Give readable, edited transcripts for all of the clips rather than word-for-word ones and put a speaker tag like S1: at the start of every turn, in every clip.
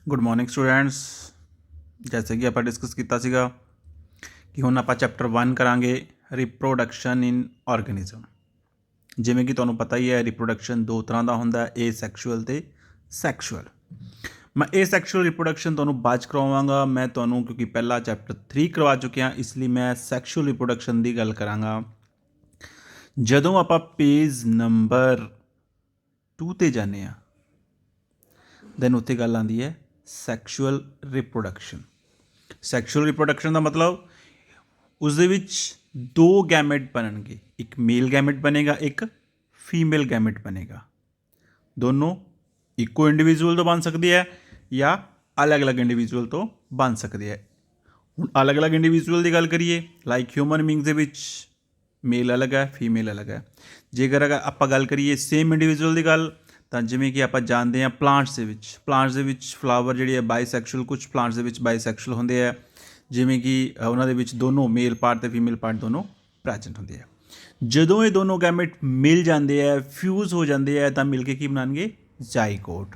S1: Good morning students. ਜੈਸੇ ਕਿ ਆਪਾਂ ਡਿਸਕਸ ਕੀਤਾ ਸੀਗਾ ਕਿ ਹੁਣ ਆਪਾਂ ਚੈਪਟਰ 1 ਕਰਾਂਗੇ ਰਿਪਰੋਡਕਸ਼ਨ ਇਨ ਆਰਗੇਨਿਜ਼ਮ। ਜਿਵੇਂ ਕਿ ਤੁਹਾਨੂੰ ਪਤਾ ਹੀ ਹੈ ਰਿਪਰੋਡਕਸ਼ਨ ਦੋ ਤਰ੍ਹਾਂ ਦਾ ਹੁੰਦਾ, ਏ ਸੈਕਸ਼ੂਅਲ ਤੇ ਸੈਕਸ਼ੂਅਲ। ਮੈਂ ਏ ਸੈਕਸ਼ੂਅਲ ਰਿਪਰੋਡਕਸ਼ਨ ਤੁਹਾਨੂੰ ਬਾਅਦ 'ਚ ਕਰਵਾਵਾਂਗਾ। ਮੈਂ ਤੁਹਾਨੂੰ ਕਿਉਂਕਿ ਪਹਿਲਾ ਚੈਪਟਰ 3 ਕਰਵਾ ਚੁੱਕਿਆ, ਇਸ ਲਈ ਮੈਂ ਸੈਕਸ਼ੂਅਲ ਰਿਪਰੋਡਕਸ਼ਨ ਦੀ ਗੱਲ ਕਰਾਂਗਾ। ਜਦੋਂ ਆਪਾਂ ਪੇਜ ਨੰਬਰ 2 ਤੇ ਜਾਂਦੇ ਹਾਂ ਦੈਨ ਉੱਥੇ ਗੱਲ ਆਉਂਦੀ ਹੈ ਸੈਕਸ਼ੂਅਲ ਰਿਪਰੋਡਕਸ਼ਨ। ਸੈਕਸ਼ੂਅਲ ਰਿਪਰੋਡਕਸ਼ਨ ਦਾ ਮਤਲਬ ਉਸ ਦੇ ਵਿੱਚ ਦੋ ਗੈਮੇਟ ਬਣਨਗੇ, ਇੱਕ ਮੇਲ ਗੈਮੇਟ ਬਣੇਗਾ, ਇੱਕ ਫੀਮੇਲ ਗੈਮੇਟ ਬਣੇਗਾ। ਦੋਨੋਂ ਇੱਕੋ ਇੰਡੀਵਿਜੂਅਲ ਤੋਂ ਬਣ ਸਕਦੇ ਹੈ ਜਾਂ ਅਲੱਗ-ਅਲੱਗ ਇੰਡੀਵਿਜੂਅਲ ਤੋਂ ਬਣ ਸਕਦੇ ਹੈ। ਹੁਣ ਅਲੱਗ-ਅਲੱਗ ਇੰਡੀਵਿਜੂਅਲ ਦੀ ਗੱਲ ਕਰੀਏ, ਲਾਈਕ ਹਿਊਮਨ ਬੀਇੰਗਸ ਦੇ ਵਿੱਚ ਮੇਲ ਅਲੱਗ ਹੈ, ਫੀਮੇਲ ਅਲੱਗ ਹੈ। ਜੇਕਰ ਆਪਾਂ ਗੱਲ ਕਰੀਏ ਸੇਮ ਇੰਡੀਵਿਜੂਅਲ ਦੀ ਗੱਲ, ਤਾਂ ਜਿਵੇਂ ਕਿ ਆਪਾਂ ਜਾਣਦੇ ਹਾਂ ਪਲਾਂਟਸ ਦੇ ਵਿੱਚ ਫਲਾਵਰ ਜਿਹੜੀ ਹੈ ਬਾਈਸੈਕਸ਼ੂਅਲ, ਕੁਝ ਪਲਾਂਟਸ ਦੇ ਵਿੱਚ ਬਾਈਸੈਕਸ਼ੂਅਲ ਹੁੰਦੇ ਆ, ਜਿਵੇਂ ਕਿ ਉਹਨਾਂ ਦੇ ਵਿੱਚ ਦੋਨੋਂ ਮੇਲ ਪਾਰਟ ਅਤੇ ਫੀਮੇਲ ਪਾਰਟ ਦੋਨੋਂ ਪ੍ਰੈਜੈਂਟ ਹੁੰਦੇ ਆ। ਜਦੋਂ ਇਹ ਦੋਨੋਂ ਗੈਮੇਟ ਮਿਲ ਜਾਂਦੇ ਆ, ਫਿਊਜ਼ ਹੋ ਜਾਂਦੇ ਆ, ਤਾਂ ਮਿਲ ਕੇ ਕੀ ਬਣਾਉਣਗੇ ਜਾਈਗੋਟ।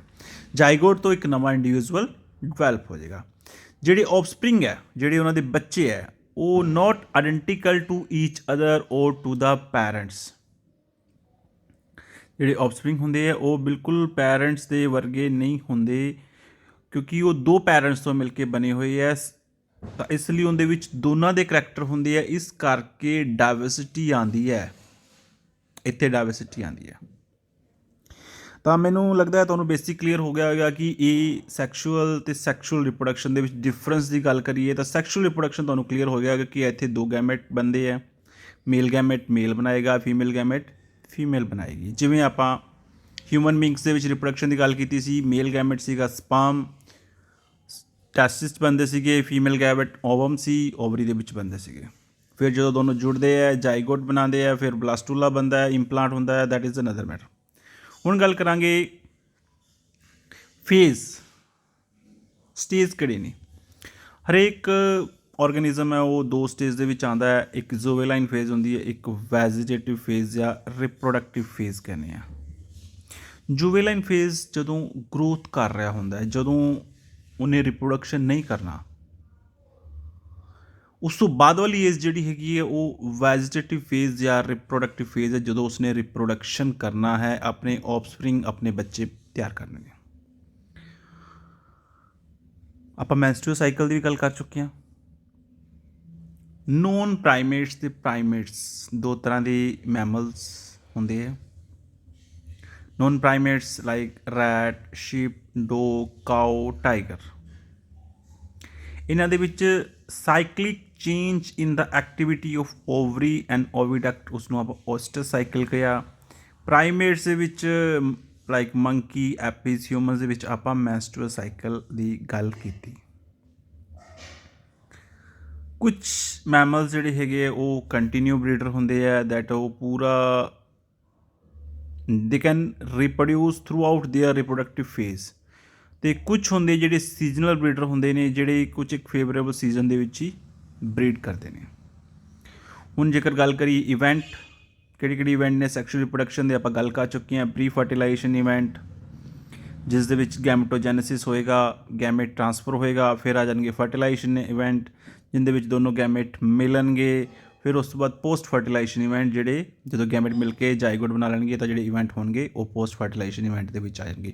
S1: ਜਾਈਗੋਟ ਤੋਂ ਇੱਕ ਨਵਾਂ ਇੰਡੀਵਿਜੂਅਲ ਡਿਵੈਲਪ ਹੋ ਜਾਏਗਾ। ਜਿਹੜੇ ਆਫਸਪ੍ਰਿੰਗ ਹੈ, ਜਿਹੜੇ ਉਹਨਾਂ ਦੇ ਬੱਚੇ ਹੈ, ਉਹ ਨਾਟ ਆਇਡੈਂਟੀਕਲ ਟੂ ਈਚ ਅਦਰ ਔਰ ਟੂ ਦਾ ਪੈਰੈਂਟਸ। ਜਿਹੜੇ ਆਫਸਪ੍ਰਿੰਗ ਹੁੰਦੇ ਆ ਉਹ ਬਿਲਕੁਲ ਪੈਰੈਂਟਸ ਦੇ ਵਰਗੇ ਨਹੀਂ ਹੁੰਦੇ, ਕਿਉਂਕਿ ਉਹ ਦੋ ਪੈਰੈਂਟਸ ਤੋਂ ਮਿਲ ਕੇ ਬਣੇ ਹੋਏ ਹੈ, ਤਾਂ ਇਸ ਲਈ ਉਹਦੇ ਵਿੱਚ ਦੋਨਾਂ ਦੇ ਕਰੈਕਟਰ ਹੁੰਦੇ ਆ। ਇਸ ਕਰਕੇ ਡਾਇਵਰਸਿਟੀ ਆਉਂਦੀ ਹੈ, ਇੱਥੇ ਡਾਇਵਰਸਿਟੀ ਆਉਂਦੀ ਹੈ। ਤਾਂ ਮੈਨੂੰ ਲੱਗਦਾ ਹੈ ਤੁਹਾਨੂੰ ਬੇਸਿਕ ਕਲੀਅਰ ਹੋ ਗਿਆ ਹੋਵੇਗਾ ਕਿ ਇਹ ਸੈਕਸ਼ੂਅਲ ਅਤੇ ਸੈਕਸ਼ੂਅਲ ਰਿਪਰੋਡਕਸ਼ਨ ਦੇ ਵਿੱਚ ਡਿਫਰੈਂਸ ਦੀ ਗੱਲ ਕਰੀਏ ਤਾਂ ਸੈਕਸ਼ੂਅਲ ਰਿਪਰੋਡਕਸ਼ਨ ਤੁਹਾਨੂੰ ਕਲੀਅਰ ਹੋ ਗਿਆ ਹੋਵੇਗਾ ਕਿ ਇੱਥੇ ਦੋ ਗੈਮੇਟ ਬਣਦੇ ਆ। ਮੇਲ ਗੈਮੇਟ ਮੇਲ ਬਣਾਏਗਾ, ਫੀਮੇਲ ਗੈਮੇਟ ਫੀਮੇਲ ਬਣਾਏਗੀ। ਜਿਵੇਂ ਆਪਾਂ ਹਿਊਮਨ ਬੀਇੰਗਸ ਦੇ ਵਿੱਚ ਰਿਪਰੋਡਕਸ਼ਨ ਦੀ ਗੱਲ ਕੀਤੀ ਸੀ, ਮੇਲ ਗੈਮੇਟ ਸੀਗਾ ਸਪਰਮ, ਟੈਸਟਿਸ ਬਣਦੇ ਸੀਗੇ, ਫੀਮੇਲ ਗੈਮੇਟ ਓਵਮ ਸੀ, ਓਵਰੀ ਦੇ ਵਿੱਚ ਬਣਦੇ ਸੀਗੇ। ਫਿਰ ਜਦੋਂ ਦੋਨੋਂ ਜੁੜਦੇ ਹੈ ਜਾਈਗੋਟ ਬਣਾਉਂਦੇ ਆ, ਫਿਰ ਬਲਾਸਟੂਲਾ ਬਣਦਾ ਹੈ, ਇੰਪਲਾਂਟ ਹੁੰਦਾ ਹੈ, ਦੈਟ ਇਜ਼ ਅਨਦਰ ਮੈਟਰ। ਹੁਣ ਗੱਲ ਕਰਾਂਗੇ ਫੇਜ਼, ਸਟੇਜ ਕਿਹੜੇ ਨੇ। ਹਰੇਕ ਆਰਗੇਨਿਜ਼ਮ ਹੈ ਉਹ ਦੋ ਸਟੇਜ ਦੇ ਵਿੱਚ ਆਉਂਦਾ ਹੈ, ਇੱਕ ਜ਼ੂਵੇਲਾਈਨ ਫੇਜ਼ ਹੁੰਦੀ ਹੈ, ਇੱਕ ਵੈਜੀਟੇਟਿਵ ਫੇਜ਼ ਜਾਂ ਰਿਪਰੋਡਕਟਿਵ ਫੇਜ਼ ਕਹਿੰਦੇ ਆ। ਜੂਵੇਲਾਈਨ ਫੇਜ਼ ਜਦੋਂ ਗਰੋਥ ਕਰ ਰਿਹਾ ਹੁੰਦਾ ਹੈ, ਜਦੋਂ ਉਹਨੇ ਰਿਪਰੋਡਕਸ਼ਨ ਨਹੀਂ ਕਰਨਾ, ਉਸ ਤੋਂ ਬਾਅਦ ਵਾਲੀ ਏਜ ਜਿਹੜੀ ਹੈਗੀ ਹੈ ਉਹ ਵੈਜੀਟੇਟਿਵ ਫੇਜ਼ ਜਾਂ ਰਿਪਰੋਡਕਟਿਵ ਫੇਜ਼ ਹੈ, ਜਦੋਂ ਉਸਨੇ ਰਿਪਰੋਡਕਸ਼ਨ ਕਰਨਾ ਹੈ, ਆਪਣੇ ਆਫਸਪ੍ਰਿੰਗ ਆਪਣੇ ਬੱਚੇ ਤਿਆਰ ਕਰਨੇ ਨੇ। ਆਪਾਂ ਮੈਂਸਟਰੂਅਲ ਸਾਈਕਲ ਦੀ ਵੀ ਗੱਲ ਕਰ ਚੁੱਕੇ ਹਾਂ। ਨੋਨ ਪ੍ਰਾਈਮੇਟਸ ਤੇ ਪ੍ਰਾਈਮੇਟਸ ਦੋ ਤਰ੍ਹਾਂ ਦੇ ਮੈਮਲਸ ਹੁੰਦੇ ਹੈ। Non primates like rat, sheep, dog, cow, tiger. ਇਹਨਾਂ ਦੇ ਵਿੱਚ cyclic change in the activity of ovary and oviduct, ਉਸਨੂੰ ਆਪਾਂ ਓਸਟਸ ਸਾਈਕਲ ਕਿਹਾ। ਪ੍ਰਾਈਮੇਟਸ ਦੇ ਵਿੱਚ ਲਾਈਕ ਮੰਕੀ, ਐਪੀਜ਼, ਹਿਊਮਨਸ ਦੇ ਵਿੱਚ ਆਪਾਂ ਮੈਂਸਟਰੂਅਲ ਸਾਈਕਲ ਦੀ ਗੱਲ ਕੀਤੀ। ਕੁਛ ਮੈਮਲਸ ਜਿਹੜੇ ਹੈਗੇ ਆ ਉਹ ਕੰਟੀਨਿਊ ਬਰੀਡਰ ਹੁੰਦੇ ਆ, ਦੈਟ ਉਹ ਪੂਰਾ they can reproduce through out there reproductive phase. ਅਤੇ ਕੁਛ ਹੁੰਦੇ ਜਿਹੜੇ ਸੀਜ਼ਨਲ ਬਰੀਡਰ ਹੁੰਦੇ ਨੇ, ਜਿਹੜੇ ਕੁਝ ਇੱਕ ਫੇਵਰੇਬਲ ਸੀਜ਼ਨ ਦੇ ਵਿੱਚ ਹੀ ਬਰੀਡ ਕਰਦੇ ਨੇ। ਹੁਣ ਜੇਕਰ ਗੱਲ ਕਰੀਏ ਇਵੈਂਟ, ਕਿਹੜੇ ਇਵੈਂਟ ਨੇ ਸੈਕਸ਼ੂਅਲ ਰਿਪਰੋਡਕਸ਼ਨ ਦੇ, ਆਪਾਂ ਗੱਲ ਕਰ ਚੁੱਕੇ ਹਾਂ। ਪ੍ਰੀ ਫਰਟੀਲਾਈਜੇਸ਼ਨ ਇਵੈਂਟ, ਜਿਸ ਦੇ ਵਿੱਚ ਗੈਮਟੋਜੈਨੇਸਿਸ ਹੋਏਗਾ, ਗੈਮੇਟ ਟ੍ਰਾਂਸਫਰ ਹੋਏਗਾ, ਫਿਰ ਆ ਜਾਣਗੇ ਫਰਟੀਲਾਈਜੇਸ਼ਨ ਇਵੈਂਟ ਜਿਹਦੇ ਵਿੱਚ ਦੋਨੋਂ ਗੈਮੇਟ ਮਿਲਣਗੇ। ਫਿਰ ਉਸ ਤੋਂ ਬਾਅਦ ਪੋਸਟ ਫਰਟੀਲਾਈਜੇਸ਼ਨ ਇਵੈਂਟ, ਜਿਹੜੇ ਜਦੋਂ ਗੈਮੇਟ ਮਿਲ ਕੇ ਜਾਈਗੋਟ ਬਣਾ ਲੈਣਗੇ, ਤਾਂ ਜਿਹੜੇ ਇਵੈਂਟ ਹੋਣਗੇ ਉਹ ਪੋਸਟ ਫਰਟੀਲਾਈਜੇਸ਼ਨ ਇਵੈਂਟ ਦੇ ਵਿੱਚ ਆ ਜਾਣਗੇ।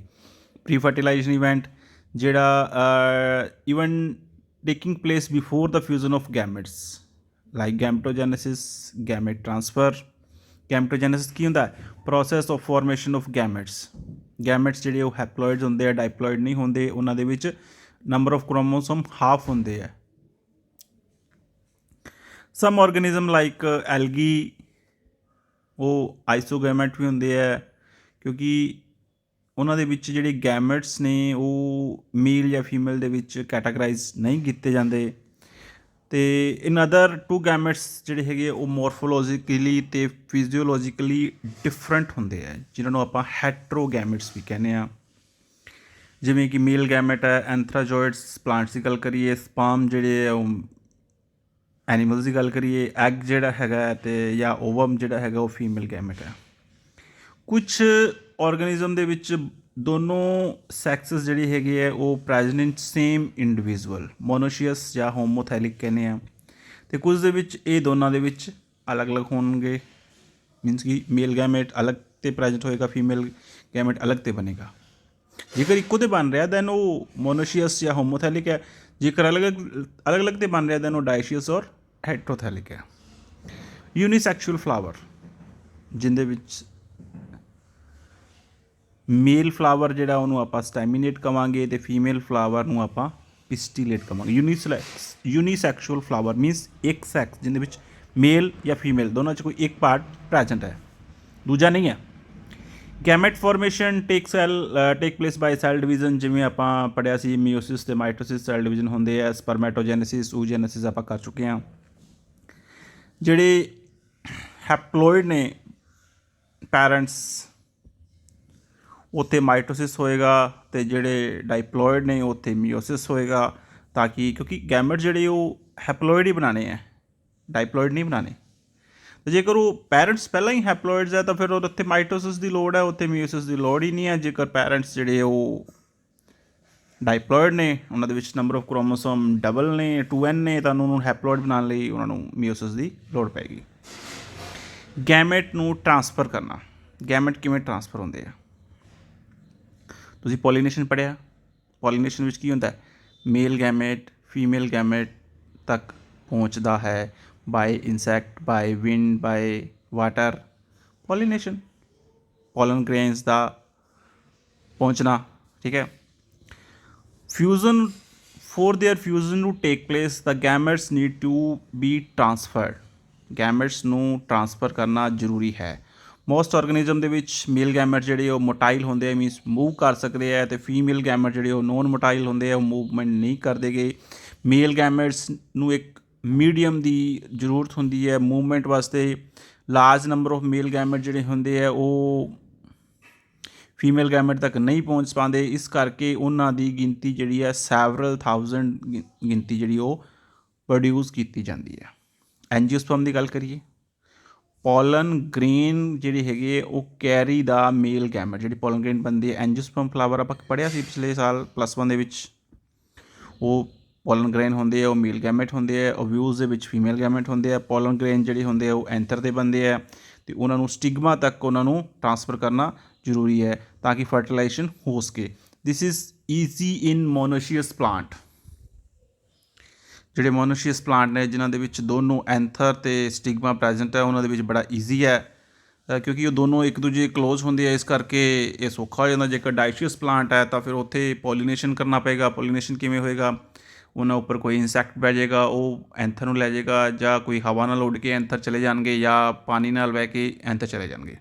S1: ਪ੍ਰੀ ਫਰਟੀਲਾਈਜੇਸ਼ਨ ਇਵੈਂਟ ਜਿਹੜਾ event taking place before the fusion of gametes, like gametogenesis, gamete transfer. Gametogenesis ਕੀ ਹੁੰਦਾ ਹੈ? Process of formation of gametes. Gametes ਜਿਹੜੇ ਉਹ ਹੈਪਲੋਇਡਸ ਹੁੰਦੇ ਆ, ਡਾਈਪਲੋਇਡ ਨਹੀਂ ਹੁੰਦੇ। ਉਹਨਾਂ ਦੇ ਵਿੱਚ ਨੰਬਰ ਆਫ ਕ੍ਰੋਮੋਸੋਮ ਹਾਫ ਹੁੰਦੇ ਆ। ਸਮ ਆਰਗੇਨਿਜ਼ਮ ਲਾਈਕ ਐਲਗੀ, ਉਹ ਆਈਸੋਗੈਮੇਟ ਵੀ ਹੁੰਦੇ ਆ, ਕਿਉਂਕਿ ਉਹਨਾਂ ਦੇ ਵਿੱਚ ਜਿਹੜੇ ਗੈਮੇਟਸ ਨੇ ਉਹ ਮੇਲ ਜਾਂ ਫੀਮੇਲ ਦੇ ਵਿੱਚ ਕੈਟਾਗਰਾਈਜ਼ ਨਹੀਂ ਕੀਤੇ ਜਾਂਦੇ। ਅਤੇ ਇਨ ਅਦਰ ਟੂ ਗੈਮੇਟਸ ਜਿਹੜੇ ਹੈਗੇ ਉਹ ਮੋਰਫੋਲੋਜੀਕਲੀ ਅਤੇ ਫਿਜ਼ੀਓਲੋਜੀਕਲੀ ਡਿਫਰੈਂਟ ਹੁੰਦੇ ਆ, ਜਿਨ੍ਹਾਂ ਨੂੰ ਆਪਾਂ ਹੈਟਰੋਗੈਮੇਟਸ ਵੀ ਕਹਿੰਦੇ ਹਾਂ। ਜਿਵੇਂ ਕਿ ਮੇਲ ਗੈਮੇਟ ਹੈ ਐਂਥਰਾਜੋਇਡਸ, ਪਲਾਂਟਸ ਦੀ ਗੱਲ ਕਰੀਏ, ਸਪਰਮ ਜਿਹੜੇ ਆ ਉਹ ਐਨੀਮਲਸ ਦੀ ਗੱਲ ਕਰੀਏ, ਐਗ ਜਿਹੜਾ ਹੈਗਾ ਅਤੇ ਜਾਂ ਓਵਮ ਜਿਹੜਾ ਹੈਗਾ ਉਹ ਫੀਮੇਲ ਗੈਮੇਟ ਹੈ। ਕੁਛ ਆਰਗੇਨਿਜ਼ਮ ਦੇ ਵਿੱਚ ਦੋਨੋਂ ਸੈਕਸਿਸ ਜਿਹੜੀ ਹੈਗੀ ਹੈ ਉਹ ਪ੍ਰੈਜ਼ੈਂਟ ਇਨ ਸੇਮ ਇੰਡੀਵਿਜੂਅਲ ਮੋਨੋਸ਼ੀਅਸ ਜਾਂ ਹੋਮੋਥੈਲਿਕ ਕਹਿੰਦੇ ਆ, ਅਤੇ ਕੁਝ ਦੇ ਵਿੱਚ ਇਹ ਦੋਨਾਂ ਦੇ ਵਿੱਚ ਅਲੱਗ-ਅਲੱਗ ਹੋਣਗੇ। ਮੀਨਸ ਕਿ ਮੇਲ ਗੈਮੇਟ ਅਲੱਗ 'ਤੇ ਪ੍ਰੈਜੈਂਟ ਹੋਏਗਾ, ਫੀਮੇਲ ਗੈਮੇਟ ਅਲੱਗ 'ਤੇ ਬਣੇਗਾ। ਜੇਕਰ ਇੱਕੋ 'ਤੇ ਬਣ ਰਿਹਾ ਦੈਨ ਉਹ ਮੋਨੋਸ਼ੀਅਸ ਜਾਂ ਹੋਮੋਥੈਲਿਕ ਹੈ, ਜੇਕਰ ਅਲੱਗ-ਅਲੱਗ 'ਤੇ ਬਣ ਰਿਹਾ ਦੈਨ ਉਹ ਡਾਈਸ਼ੀਅਸ ਔਰ ਹੈਟਰੋਥੈਲਿਕ ਹੈ। ਯੂਨੀਸੈਕਸ਼ੁਅਲ ਫਲਾਵਰ ਜਿਹਦੇ ਵਿੱਚ ਮੇਲ ਫਲਾਵਰ ਜਿਹੜਾ ਉਹਨੂੰ ਆਪਾਂ ਸਟੈਮੀਨੇਟ ਕਵਾਂਗੇ ਅਤੇ ਫੀਮੇਲ ਫਲਾਵਰ ਨੂੰ ਆਪਾਂ ਪਿਸਟੀਲੇਟ ਕਵਾਂਗੇ। ਯੂਨੀਸੈਕਸ਼ੁਅਲ ਫਲਾਵਰ ਮੀਨਸ ਇੱਕ ਸੈਕਸ ਜਿਹਦੇ ਵਿੱਚ ਮੇਲ ਜਾਂ ਫੀਮੇਲ ਦੋਨਾਂ 'ਚ ਕੋਈ ਇੱਕ ਪਾਰਟ ਪ੍ਰੈਜੈਂਟ ਹੈ, ਦੂਜਾ ਨਹੀਂ ਹੈ। ਗੈਮੇਟ ਫਾਰਮੇਸ਼ਨ ਟੇਕ ਪਲੇਸ ਬਾਈ ਸੈਲ ਡਿਵੀਜ਼ਨ, ਜਿਵੇਂ ਆਪਾਂ ਪੜ੍ਹਿਆ ਸੀ ਮਿਓਸਿਸ ਅਤੇ ਮਾਈਟੋਸਿਸ ਸੈਲ ਡਿਵੀਜ਼ਨ ਹੁੰਦੇ ਆ। ਸਪਰਮੈਟੋਜੈਨੇਸਿਸ, ਓਜੈਨੇਸਿਸ ਆਪਾਂ ਕਰ ਚੁੱਕੇ ਹਾਂ। ਜਿਹੜੇ ਹੈਪਲੋਇਡ ਨੇ ਪੈਰੈਂਟਸ ਉੱਥੇ ਮਾਈਟੋਸਿਸ ਹੋਏਗਾ, ਅਤੇ ਜਿਹੜੇ ਡਾਈਪਲੋਇਡ ਨੇ ਉੱਥੇ ਮਿਓਸਿਸ ਹੋਏਗਾ, ਤਾਂ ਕਿ ਕਿਉਂਕਿ ਗੈਮੇਟ ਜਿਹੜੇ ਉਹ ਹੈਪਲੋਇਡ ਹੀ ਬਣਾਉਣੇ ਹੈ, ਡਾਈਪਲੋਇਡ ਨਹੀਂ ਬਣਾਉਣੇ। ਅਤੇ ਜੇਕਰ ਉਹ ਪੈਰੈਂਟਸ ਪਹਿਲਾਂ ਹੀ ਹੈਪਲੋਇਡਸ ਹੈ ਤਾਂ ਫਿਰ ਉਹ ਉੱਥੇ ਮਾਈਟੋਸਿਸ ਦੀ ਲੋੜ ਹੈ, ਉੱਥੇ ਮਿਓਸਿਸ ਦੀ ਲੋੜ ਹੀ ਨਹੀਂ ਹੈ। ਜੇਕਰ ਪੈਰੈਂਟਸ ਜਿਹੜੇ ਉਹ ਡਾਈਪਲੋਇਡ ਨੇ, ਉਹਨਾਂ ਦੇ ਵਿੱਚ ਨੰਬਰ ਆਫ ਕ੍ਰੋਮੋਸੋਮ ਡਬਲ ਨੇ, 2n ਨੇ, ਤਾਂ ਉਹਨੂੰ ਹੈਪਲੋਇਡ ਬਣਾਉਣ ਲਈ ਉਹਨਾਂ ਨੂੰ ਮਿਓਸਿਸ ਦੀ ਲੋੜ ਪਏਗੀ। ਗੈਮੇਟ ਨੂੰ ਟਰਾਂਸਫਰ ਕਰਨਾ, ਗੈਮੇਟ ਕਿਵੇਂ ਟਰਾਂਸਫਰ ਹੁੰਦੇ ਆ? ਤੁਸੀਂ ਪੋਲੀਨੇਸ਼ਨ ਪੜ੍ਹਿਆ, ਪੋਲੀਨੇਸ਼ਨ ਵਿੱਚ ਕੀ ਹੁੰਦਾ? ਮੇਲ ਗੈਮੇਟ ਫੀਮੇਲ ਗੈਮੇਟ ਤੱਕ ਪਹੁੰਚਦਾ ਹੈ by insect, by wind, by water. Pollination pollen grains ਦਾ ਪਹੁੰਚਣਾ, ਠੀਕ ਹੈ। Fusion for there fusion to take place the gametes need to be transferred. Gametes ਨੂੰ ਟਰਾਂਸਫਰ ਕਰਨਾ ਜ਼ਰੂਰੀ ਹੈ। ਮੋਸਟ ਆਰਗੈਨਿਜ਼ਮ ਦੇ ਵਿੱਚ ਮੇਲ ਗੈਮੇਟ ਜਿਹੜੇ ਉਹ ਮੋਟਾਈਲ ਹੁੰਦੇ ਆ, ਮੀਨਸ ਮੂਵ ਕਰ ਸਕਦੇ ਆ, ਅਤੇ ਫੀਮੇਲ ਗੈਮੇਟ ਜਿਹੜੇ ਉਹ ਨੋਨ ਮੋਟਾਈਲ ਹੁੰਦੇ ਆ, ਉਹ ਮੂਵਮੈਂਟ ਨਹੀਂ ਕਰਦੇਗੇ। ਮੇਲ ਗੈਮੇਟਸ ਨੂੰ ਇੱਕ ਮੀਡੀਅਮ ਦੀ ਜ਼ਰੂਰਤ ਹੁੰਦੀ ਹੈ ਮੂਵਮੈਂਟ ਵਾਸਤੇ। ਲਾਰਜ ਨੰਬਰ ਆਫ ਮੇਲ ਗੈਮੇਟ ਜਿਹੜੇ ਹੁੰਦੇ ਆ ਉਹ ਫੀਮੇਲ ਗੈਮੇਟ ਤੱਕ ਨਹੀਂ ਪਹੁੰਚ ਪਾਉਂਦੇ, ਇਸ ਕਰਕੇ ਉਹਨਾਂ ਦੀ ਗਿਣਤੀ ਜਿਹੜੀ ਹੈ ਸੈਵਰਲ ਥਾਊਜ਼ੈਂਡ ਗਿਣਤੀ ਜਿਹੜੀ ਉਹ ਪ੍ਰੋਡਿਊਸ ਕੀਤੀ ਜਾਂਦੀ ਹੈ। ਐਂਜੀਓਸਪਰਮ ਦੀ ਗੱਲ ਕਰੀਏ, ਪੋਲਨ ਗ੍ਰੇਨ ਜਿਹੜੀ ਹੈਗੀ ਹੈ ਉਹ ਕੈਰੀ ਦਾ ਮੇਲ ਗੈਮੇਟ, ਜਿਹੜੀ ਪੋਲਨ ਗ੍ਰੇਨ ਬਣਦੀ ਹੈ। ਐਂਜੀਓਸਪਰਮ ਫਲਾਵਰ ਆਪਾਂ ਪੜ੍ਹਿਆ ਸੀ ਪਿਛਲੇ ਸਾਲ +1 ਦੇ ਵਿੱਚ, ਉਹ ਪੋਲਨ ਗ੍ਰੇਨ ਹੁੰਦੇ ਆ, ਉਹ ਮੇਲ ਗੈਮੇਟ ਹੁੰਦੇ ਆ। ਓਵਿਊਜ਼ ਦੇ ਵਿੱਚ ਫੀਮੇਲ ਗੈਮੇਟ ਹੁੰਦੇ ਆ। ਪੋਲਨ ਗ੍ਰੇਨ ਜਿਹੜੇ ਹੁੰਦੇ ਆ ਉਹ ਐਂਥਰ ਦੇ ਬਣਦੇ ਆ, ਅਤੇ ਉਹਨਾਂ ਨੂੰ ਸਟਿਗਮਾ ਤੱਕ ਉਹਨਾਂ ਨੂੰ ਟਰਾਂਸਫਰ ਕਰਨਾ ਜ਼ਰੂਰੀ ਹੈ ਤਾਂ ਕਿ ਫਰਟੀਲਾਈਜੇਸ਼ਨ ਹੋ ਸਕੇ। This is easy in monoecious plant. ਜਿਹੜੇ ਮੋਨੋਸ਼ੀਅਸ ਪਲਾਂਟ ਨੇ ਜਿਨ੍ਹਾਂ ਦੇ ਵਿੱਚ ਦੋਨੋਂ ਐਂਥਰ ਅਤੇ ਸਟਿਗਮਾ ਪ੍ਰੈਜੈਂਟ ਹੈ, ਉਹਨਾਂ ਦੇ ਵਿੱਚ ਬੜਾ ਈਜ਼ੀ ਹੈ ਕਿਉਂਕਿ ਉਹ ਦੋਨੋਂ ਇੱਕ ਦੂਜੇ ਕਲੋਜ਼ ਹੁੰਦੇ ਆ, ਇਸ ਕਰਕੇ ਇਹ ਸੌਖਾ ਹੋ ਜਾਂਦਾ। ਜੇਕਰ ਡਾਈਸ਼ੀਅਸ ਪਲਾਂਟ ਹੈ ਤਾਂ ਫਿਰ ਉੱਥੇ ਪੋਲੀਨੇਸ਼ਨ ਕਰਨਾ ਪਏਗਾ। ਪੋਲੀਨੇਸ਼ਨ ਕਿਵੇਂ ਹੋਏਗਾ? ਉਹਨਾਂ ਉੱਪਰ ਕੋਈ ਇਨਸੈਕਟ ਬਹਿ ਜਾਏਗਾ, ਉਹ ਐਂਥਰ ਨੂੰ ਲੈ ਜਾਏਗਾ, ਜਾਂ ਕੋਈ ਹਵਾ ਨਾਲ ਉੱਡ ਕੇ ਐਂਥਰ ਚਲੇ ਜਾਣਗੇ, ਜਾਂ ਪਾਣੀ ਨਾਲ ਬਹਿ ਕੇ ਐਂਥਰ ਚਲੇ ਜਾਣਗੇ।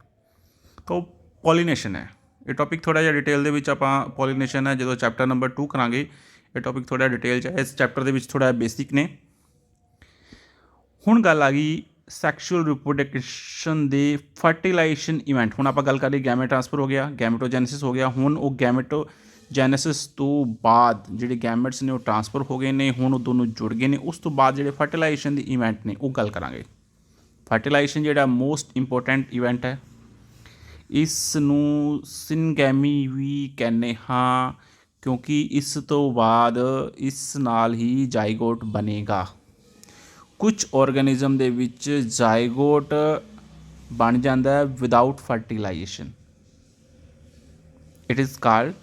S1: ਤਾਂ ਉਹ ਪੋਲੀਨੇਸ਼ਨ ਹੈ। ਇਹ ਟੌਪਿਕ ਥੋੜ੍ਹਾ ਜਿਹਾ ਡਿਟੇਲ ਦੇ ਵਿੱਚ ਆਪਾਂ ਪੋਲੀਨੇਸ਼ਨ ਹੈ ਜਦੋਂ ਚੈਪਟਰ ਨੰਬਰ 2 ਕਰਾਂਗੇ, ਇਹ ਟੌਪਿਕ ਥੋੜ੍ਹਾ ਡਿਟੇਲ 'ਚ ਹੈ। ਇਸ ਚੈਪਟਰ ਦੇ ਵਿੱਚ ਥੋੜ੍ਹਾ ਬੇਸਿਕ ਨੇ। ਹੁਣ ਗੱਲ ਆ ਗਈ ਸੈਕਸ਼ੂਅਲ ਰਿਪਰੋਡਕਸ਼ਨ ਦੇ ਫਰਟੀਲਾਈਜੇਸ਼ਨ ਇਵੈਂਟ। ਹੁਣ ਆਪਾਂ ਗੱਲ ਕਰ ਲਈ ਗੈਮੇਟ ਟਰਾਂਸਫਰ ਹੋ ਗਿਆ, ਗੈਮੇਟੋਜੈਨੇਸਿਸ ਹੋ ਗਿਆ। ਹੁਣ ਉਹ ਗੈਮੇਟੋਜੈਨੇਸਿਸ ਤੋਂ ਬਾਅਦ ਜਿਹੜੇ ਗੈਮੇਟਸ ਨੇ ਉਹ ਟਰਾਂਸਫਰ ਹੋ ਗਏ ਨੇ, ਹੁਣ ਉਹ ਦੋਨੋਂ ਜੁੜ ਗਏ ਨੇ। ਉਸ ਤੋਂ ਬਾਅਦ ਜਿਹੜੇ ਫਰਟੀਲਾਈਜੇਸ਼ਨ ਦੇ ਇਵੈਂਟ ਨੇ ਉਹ ਗੱਲ ਕਰਾਂਗੇ। ਫਰਟੀਲਾਈਜੇਸ਼ਨ ਜਿਹੜਾ ਮੋਸਟ ਇੰਪੋਰਟੈਂਟ ਇਵੈਂਟ ਹੈ, ਇਸ ਨੂੰ ਸਿਨਗੈਮੀ ਵੀ ਕਹਿੰਦੇ ਹਾਂ ਕਿਉਂਕਿ ਇਸ ਤੋਂ ਬਾਅਦ ਇਸ ਨਾਲ ਹੀ ਜਾਈਗੋਟ ਬਣੇਗਾ। ਕੁਝ ਆਰਗੈਨਿਜ਼ਮ ਦੇ ਵਿੱਚ ਜਾਈਗੋਟ ਬਣ ਜਾਂਦਾ ਹੈ without fertilisation. It is called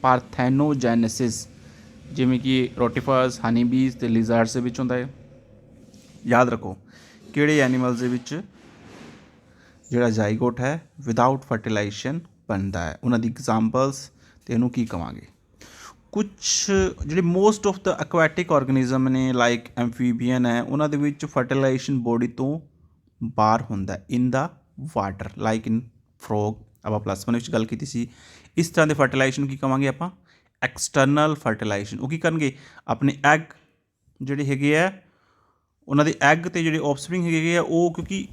S1: parthenogenesis, ਜਿਵੇਂ ਕਿ ਰੋਟੀਫਰਸ, ਹਨੀ ਬੀਜ਼ ਅਤੇ ਲਿਜ਼ਰਡਸ ਦੇ ਵਿੱਚ ਹੁੰਦਾ ਹੈ। ਯਾਦ ਰੱਖੋ ਕਿਹੜੇ ਐਨੀਮਲਸ ਦੇ ਵਿੱਚ ਜਿਹੜਾ ਜਾਈਗੋਟ ਹੈ ਵਿਦਾਊਟ ਫਰਟੀਲਾਈਜੇਸ਼ਨ ਬਣਦਾ ਹੈ, ਉਹਨਾਂ ਦੀ ਐਗਜ਼ਾਮਪਲਸ ਅਤੇ ਇਹਨੂੰ ਕੀ ਕਵਾਂਗੇ। ਕੁਛ ਜਿਹੜੇ ਮੋਸਟ ਆਫ ਦਾ ਐਕੁਐਟਿਕ ਆਰਗੈਨਿਜ਼ਮ ਨੇ ਲਾਈਕ ਐਮਫੀਬੀਅਨ ਹੈ, ਉਹਨਾਂ ਦੇ ਵਿੱਚ ਫਰਟੀਲਾਈਜੇਸ਼ਨ ਬੋਡੀ ਤੋਂ ਬਾਹਰ ਹੁੰਦਾ ਇਨ ਦਾ ਵਾਟਰ, ਲਾਈਕ ਇਨ ਫਰੋਗ। ਆਪਾਂ +1 ਵਿੱਚ ਗੱਲ ਕੀਤੀ ਸੀ। ਇਸ ਤਰ੍ਹਾਂ ਦੇ ਫਰਟੀਲਾਈਜੇਸ਼ਨ ਕੀ ਕਵਾਂਗੇ ਆਪਾਂ? External fertilisation. ਉਹ ਕੀ ਕਰਨਗੇ? ਆਪਣੇ ਐਗ ਜਿਹੜੇ ਹੈਗੇ ਆ, ਉਹਨਾਂ ਦੇ ਐਗ ਅਤੇ ਜਿਹੜੇ ਆਫਸਪ੍ਰਿੰਗ ਹੈਗੇ ਆ ਉਹ ਕਿਉਂਕਿ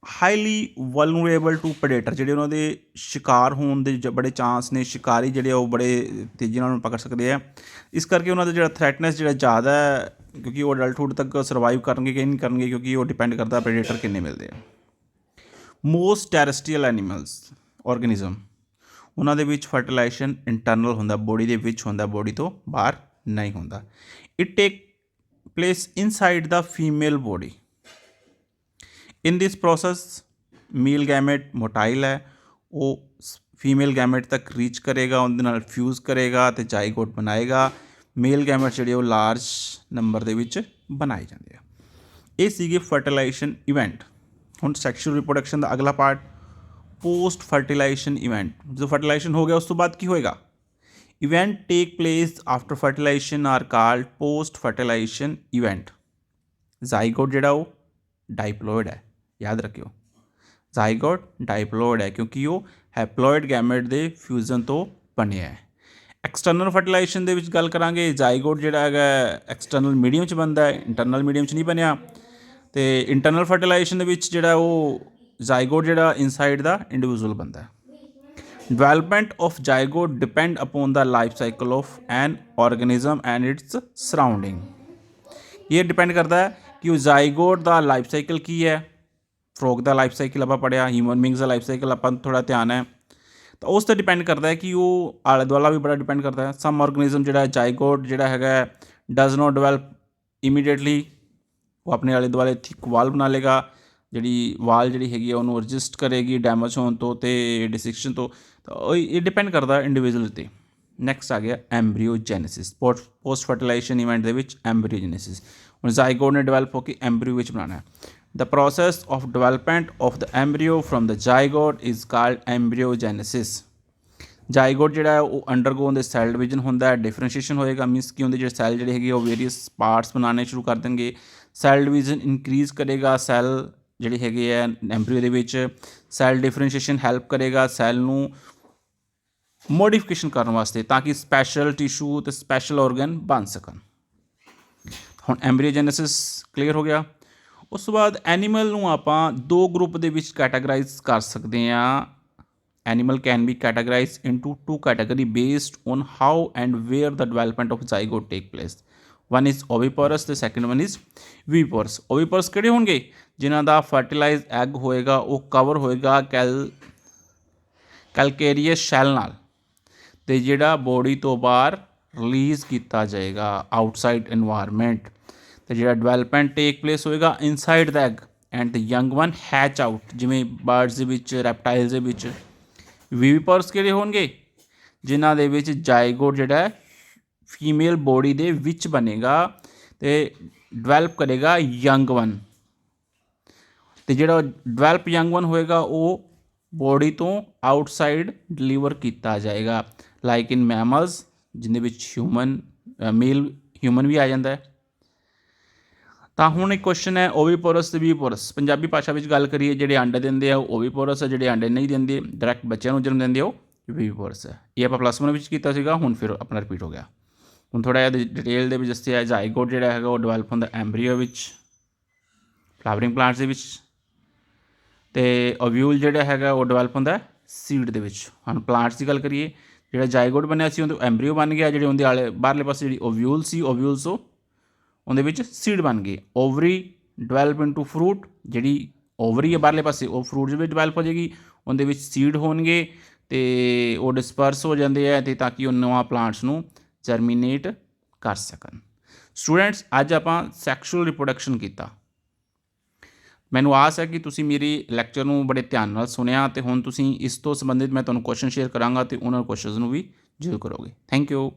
S1: ਹਾਈਲੀ ਵਲਨਰੇਬਲ ਟੂ ਪ੍ਰੈਡੇਟਰ, ਜਿਹੜੇ ਉਹਨਾਂ ਦੇ ਸ਼ਿਕਾਰ ਹੋਣ ਦੇ ਬੜੇ ਚਾਂਸ ਨੇ, ਸ਼ਿਕਾਰੀ ਜਿਹੜੇ ਉਹ ਬੜੇ ਤੇਜ਼ੀ ਨਾਲ ਪਕੜ ਸਕਦੇ ਆ। ਇਸ ਕਰਕੇ ਉਹਨਾਂ ਦਾ ਜਿਹੜਾ ਥ੍ਰੈਟਨੈਸ ਜਿਹੜਾ ਜ਼ਿਆਦਾ ਹੈ, ਕਿਉਂਕਿ ਉਹ ਅਡਲਟਹੁੱਡ ਤੱਕ ਸਰਵਾਈਵ ਕਰਨਗੇ ਕਿ ਨਹੀਂ ਕਰਨਗੇ, ਕਿਉਂਕਿ ਉਹ ਡਿਪੈਂਡ ਕਰਦਾ ਪ੍ਰੈਡੇਟਰ ਕਿੰਨੇ ਮਿਲਦੇ ਆ। ਮੋਸਟ ਟੈਰੇਸਟਰੀਅਲ ਐਨੀਮਲਸ ਆਰਗੈਨਿਜ਼ਮ ਉਹਨਾਂ ਦੇ ਵਿੱਚ ਫਰਟੀਲਾਈਜੇਸ਼ਨ ਇੰਟਰਨਲ ਹੁੰਦਾ, ਬੋਡੀ ਦੇ ਵਿੱਚ ਹੁੰਦਾ, ਬੋਡੀ ਤੋਂ ਬਾਹਰ ਨਹੀਂ ਹੁੰਦਾ। It take place inside the female body. In this process male gamete motile ਹੈ, ਉਹ ਫੀਮੇਲ ਗੈਮੇਟ ਤੱਕ ਰੀਚ ਕਰੇਗਾ, ਉਹਦੇ ਨਾਲ ਫਿਊਜ਼ ਕਰੇਗਾ ਅਤੇ ਜਾਈਗੋਟ ਬਣਾਏਗਾ। ਮੇਲ ਗੈਮੇਟ ਜਿਹੜੇ ਉਹ ਲਾਰਜ ਨੰਬਰ ਦੇ ਵਿੱਚ ਬਣਾਏ ਜਾਂਦੇ ਆ। ਇਹ ਸੀਗੇ ਫਰਟੀਲਾਈਜੇਸ਼ਨ ਇਵੈਂਟ। ਹੁਣ ਸੈਕਸ਼ੂਅਲ ਰਿਪਰੋਡਕਸ਼ਨ ਦਾ ਅਗਲਾ ਪਾਰਟ ਪੋਸਟ ਫਰਟੀਲਾਈਜੇਸ਼ਨ ਇਵੈਂਟ। ਜਦੋਂ ਫਰਟੀਲਾਈਜੇਸ਼ਨ ਹੋ ਗਿਆ ਉਸ ਤੋਂ ਬਾਅਦ ਕੀ ਹੋਏਗਾ? Event take place after fertilization are called post fertilization event. Zygote ਜਿਹੜਾ ਉਹ ਡਾਈਪਲੋਇਡ ਹੈ, ਯਾਦ ਰੱਖਿਓ। ਜ਼ਾਈਗੋਟ ਡਾਈਪਲੋਇਡ ਹੈ ਕਿਉਂਕਿ ਉਹ ਹੈਪਲੋਇਡ ਗੈਮੇਟ ਦੇ ਫਿਊਜ਼ਨ ਤੋਂ ਬਣਿਆ ਹੈ। ਐਕਸਟਰਨਲ ਫਰਟੀਲਾਈਜੇਸ਼ਨ ਦੇ ਵਿੱਚ ਗੱਲ ਕਰਾਂਗੇ, ਜ਼ਾਈਗੋਟ ਜਿਹੜਾ ਹੈਗਾ ਐਕਸਟਰਨਲ ਮੀਡੀਅਮ 'ਚ ਬਣਦਾ ਹੈ, ਇੰਟਰਨਲ ਮੀਡੀਅਮ 'ਚ ਨਹੀਂ ਬਣਿਆ। ਅਤੇ ਇੰਟਰਨਲ ਫਰਟੀਲਾਈਜੇਸ਼ਨ ਦੇ ਵਿੱਚ ਜਿਹੜਾ ਉਹ ਜ਼ਾਈਗੋਟ ਜਿਹੜਾ ਇਨਸਾਈਡ ਦਾ ਇੰਡੀਵਿਜੂਅਲ ਬਣਦਾ ਹੈ। Development of zygote depend upon the life cycle of an organism and its surrounding. ਇਹ ਡਿਪੈਂਡ ਕਰਦਾ ਹੈ ਕਿ ਉਹ ਜ਼ਾਈਗੋਟ ਦਾ ਲਾਈਫ ਸਾਈਕਲ ਕੀ ਹੈ। ਫਰੋਗ ਦਾ ਲਾਈਫ ਸਾਈਕਲ ਆਪਾਂ ਪੜ੍ਹਿਆ, ਹਿਊਮਨ ਬੀਇੰਗਸ ਦਾ ਲਾਈਫ ਸਾਈਕਲ ਆਪਾਂ ਨੂੰ ਥੋੜ੍ਹਾ ਧਿਆਨ ਹੈ, ਤਾਂ ਉਸ 'ਤੇ ਡਿਪੈਂਡ ਕਰਦਾ ਹੈ ਕਿ ਉਹ ਆਲੇ ਦੁਆਲਾ ਵੀ ਬੜਾ ਡਿਪੈਂਡ ਕਰਦਾ ਹੈ। ਸਮ ਔਰਗੈਨਿਜ਼ਮ ਜਿਹੜਾ ਜ਼ਾਈਗੋਟ ਜਿਹੜਾ ਹੈਗਾ ਡਜ਼ ਨੋਟ ਡਿਵੈਲਪ ਇਮੀਡੀਏਟਲੀ, ਉਹ ਆਪਣੇ ਆਲੇ ਦੁਆਲੇ ਥਿਕ ਵਾਲ ਬਣਾ ਲਏਗਾ, ਜਿਹੜੀ ਵਾਲ ਜਿਹੜੀ ਹੈਗੀ ਆ ਉਹਨੂੰ ਰਜਿਸਟ ਕਰੇਗੀ ਡੈਮੇਜ ਹੋਣ ਤੋਂ ਅਤੇ ਡਿਸੈਕਸ਼ਨ ਤੋਂ। ਤਾਂ ਇਹ ਡਿਪੈਂਡ ਕਰਦਾ ਇੰਡੀਵਿਜੂਅਲ 'ਤੇ। ਨੈਕਸਟ ਆ ਗਿਆ ਐਮਬਰੀਓਜੈਨੇਸਿਸ। ਪੋਸਟ ਫਰਟੀਲਾਈਜੇਸ਼ਨ ਇਵੈਂਟ ਦੇ ਵਿੱਚ ਐਮਬਰੀਓਜੈਨੇਸਿਸ। ਹੁਣ ਜ਼ਾਈਗੋਟ ਨੇ ਡਿਵੈਲਪ ਹੋ ਕੇ ਐਮਬਰੀਓ ਵਿੱਚ ਬਣਾਉਣਾ ਹੈ। The process of development of the embryo from the zygote is called embryogenesis. ਜ਼ਾਈਗੋਟ ਜਿਹੜਾ ਹੈ ਉਹ ਅੰਡਰਗੋ ਦੇ ਸੈਲ ਡਿਵੀਜ਼ਨ ਹੁੰਦਾ ਹੈ, ਡਿਫਰੈਂਸ਼ੀਏਸ਼ਨ ਹੋਏਗਾ। ਮੀਨਸ ਕਿ ਉਹਦੇ ਜਿਹੜੇ ਸੈੱਲ ਜਿਹੜੇ ਹੈਗੇ ਉਹ ਵੇਰੀਅਸ ਪਾਰਟਸ ਬਣਾਉਣੇ ਸ਼ੁਰੂ ਕਰ ਦੇਣਗੇ। ਸੈੱਲ ਡਿਵੀਜ਼ਨ ਇਨਕਰੀਜ਼ ਕਰੇਗਾ, ਸੈੱਲ ਜਿਹੜੇ ਹੈਗੇ ਆ ਐਮਬਰੀਓ ਦੇ ਵਿੱਚ। ਸੈੱਲ ਡਿਫਰੈਂਸ਼ੀਏਸ਼ਨ ਹੈਲਪ ਕਰੇਗਾ ਸੈੱਲ ਨੂੰ ਮੋਡੀਫਿਕੇਸ਼ਨ ਕਰਨ ਵਾਸਤੇ, ਤਾਂ ਕਿ ਸਪੈਸ਼ਲ ਟਿਸ਼ੂ ਅਤੇ ਸਪੈਸ਼ਲ ਔਰਗਨ ਬਣ ਸਕਣ। ਹੁਣ ਐਮਬਰੀਓਜੈਨੇਸਿਸ ਕਲੀਅਰ ਹੋ ਗਿਆ। ਉਸ ਤੋਂ ਬਾਅਦ ਐਨੀਮਲ ਨੂੰ ਆਪਾਂ ਦੋ ਗਰੁੱਪ ਦੇ ਵਿੱਚ ਕੈਟਾਗਰਾਈਜ਼ ਕਰ ਸਕਦੇ ਹਾਂ। Animal can be categorize into two category based on how and where the development of zygote take place. One is oviparous ਅਤੇ second one is viviparous. Oviparous ਕਿਹੜੇ ਹੋਣਗੇ? ਜਿਨ੍ਹਾਂ ਦਾ ਫਰਟੀਲਾਈਜ਼ ਐਗ ਹੋਏਗਾ ਉਹ ਕਵਰ ਹੋਏਗਾ ਕੈਲਕੇਰੀਅਸ ਸ਼ੈਲ ਨਾਲ, ਅਤੇ ਜਿਹੜਾ ਬੋਡੀ ਤੋਂ ਬਾਹਰ ਰਿਲੀਜ਼ ਕੀਤਾ ਜਾਏਗਾ ਆਊਟਸਾਈਡ ਇਨਵਾਇਰਮੈਂਟ। ਅਤੇ ਜਿਹੜਾ ਡਿਵੈਲਪਮੈਂਟ ਟੇਕ ਪਲੇਸ ਹੋਏਗਾ inside the egg and the young one hatch out, ਜਿਵੇਂ ਬਰਡਸ ਦੇ ਵਿੱਚ, ਰੈਪਟਾਈਲਸ ਦੇ ਵਿੱਚ। ਵੀਵੀਪਰਸ ਕਿਹੜੇ ਹੋਣਗੇ? ਜਿਨ੍ਹਾਂ ਦੇ ਵਿੱਚ ਜ਼ਾਈਗੋਟ ਜਿਹੜਾ ਹੈ ਫੀਮੇਲ ਬੋਡੀ ਦੇ ਵਿੱਚ ਬਣੇਗਾ ਅਤੇ ਡਿਵੈਲਪ ਕਰੇਗਾ ਯੰਗ ਵਨ। ਅਤੇ ਜਿਹੜਾ ਡਿਵੈਲਪ ਯੰਗ ਵਨ ਹੋਏਗਾ ਉਹ ਬੋਡੀ ਤੋਂ ਆਊਟਸਾਈਡ ਡਿਲੀਵਰ ਕੀਤਾ ਜਾਏਗਾ, ਲਾਈਕ ਇਨ ਮੈਮਲਸ, ਜਿਹਦੇ ਵਿੱਚ ਮੇਲ ਹਿਊਮਨ ਵੀ ਆ ਜਾਂਦਾ ਹੈ। ਤਾਂ ਹੁਣ ਇੱਕ ਕੁਐਸਚਨ ਹੈ ਓਵੀਪੋਰਸ ਅਤੇ ਵੀਪੋਰਸ। ਪੰਜਾਬੀ ਭਾਸ਼ਾ ਵਿੱਚ ਗੱਲ ਕਰੀਏ, ਜਿਹੜੇ ਅੰਡੇ ਦਿੰਦੇ ਆ ਉਹ ਓਵੀਪੋਰਸ ਹੈ, ਜਿਹੜੇ ਅੰਡੇ ਨਹੀਂ ਦਿੰਦੇ ਡਾਇਰੈਕਟ ਬੱਚਿਆਂ ਨੂੰ ਜਨਮ ਦਿੰਦੇ ਉਹ ਵੀਪੋਰਸ ਹੈ। ਇਹ ਆਪਾਂ +1 ਵਿੱਚ ਕੀਤਾ ਸੀਗਾ, ਹੁਣ ਫਿਰ ਆਪਣਾ ਰਿਪੀਟ ਹੋ ਗਿਆ। ਹੁਣ ਥੋੜ੍ਹਾ ਜਿਹਾ ਡਿਟੇਲ ਦੇ ਵਿੱਚ ਦੱਸਿਆ ਜ਼ਾਈਗੋਟ ਜਿਹੜਾ ਹੈਗਾ ਉਹ ਡਿਵੈਲਪ ਹੁੰਦਾ ਐਮਬਰੀਓ ਵਿੱਚ, ਫਲਾਵਰਿੰਗ ਪਲਾਂਟਸ ਦੇ ਵਿੱਚ, ਅਤੇ ਓਵਿਊਲ ਜਿਹੜਾ ਹੈਗਾ ਉਹ ਡਿਵੈਲਪ ਹੁੰਦਾ ਸੀਡ ਦੇ ਵਿੱਚ। ਹੁਣ ਪਲਾਂਟਸ ਦੀ ਗੱਲ ਕਰੀਏ, ਜਿਹੜਾ ਜ਼ਾਈਗੋਟ ਬਣਿਆ ਸੀ ਉਹਦੇ ਐਮਬਰੀਓ ਬਣ ਗਿਆ, ਜਿਹੜੇ ਉਹਦੇ ਆਲੇ ਬਾਹਰਲੇ ਪਾਸੇ ਜਿਹੜੀ ਓਵਿਊਲ ਸੀ, ਓਵਿਊਲਸ ਉਹਦੇ ਵਿੱਚ ਸੀਡ ਬਣ ਗਈ। ਓਵਰੀ ਡਿਵੈਲਪ ਇਨਟੂ ਫਰੂਟ, ਜਿਹੜੀ ਓਵਰੀ ਹੈ ਬਾਹਰਲੇ ਪਾਸੇ ਉਹ ਫਰੂਟ ਦੇ ਵਿੱਚ ਡਿਵੈਲਪ ਹੋ ਜਾਏਗੀ, ਉਹਦੇ ਵਿੱਚ ਸੀਡ ਹੋਣਗੇ ਅਤੇ ਉਹ ਡਿਸਪਰਸ ਹੋ ਜਾਂਦੇ ਹੈ, ਅਤੇ ਤਾਂ ਕਿ ਉਹ ਨਵਾਂ ਪਲਾਂਟਸ ਨੂੰ ਜਰਮੀਨੇਟ ਕਰ ਸਕਣ। ਸਟੂਡੈਂਟਸ, ਅੱਜ ਆਪਾਂ ਸੈਕਸ਼ੂਅਲ ਰਿਪਰੋਡਕਸ਼ਨ ਕੀਤਾ। ਮੈਨੂੰ ਆਸ ਹੈ ਕਿ ਤੁਸੀਂ ਮੇਰੀ ਲੈਕਚਰ ਨੂੰ ਬੜੇ ਧਿਆਨ ਨਾਲ ਸੁਣਿਆ, ਅਤੇ ਹੁਣ ਤੁਸੀਂ ਇਸ ਤੋਂ ਸੰਬੰਧਿਤ ਮੈਂ ਤੁਹਾਨੂੰ ਕੁਐਸਚਨ ਸ਼ੇਅਰ ਕਰਾਂਗਾ ਅਤੇ ਉਹਨਾਂ ਕੁਐਸਚਨਸ ਨੂੰ ਵੀ ਜ਼ਰੂਰ ਕਰੋਗੇ। Thank you.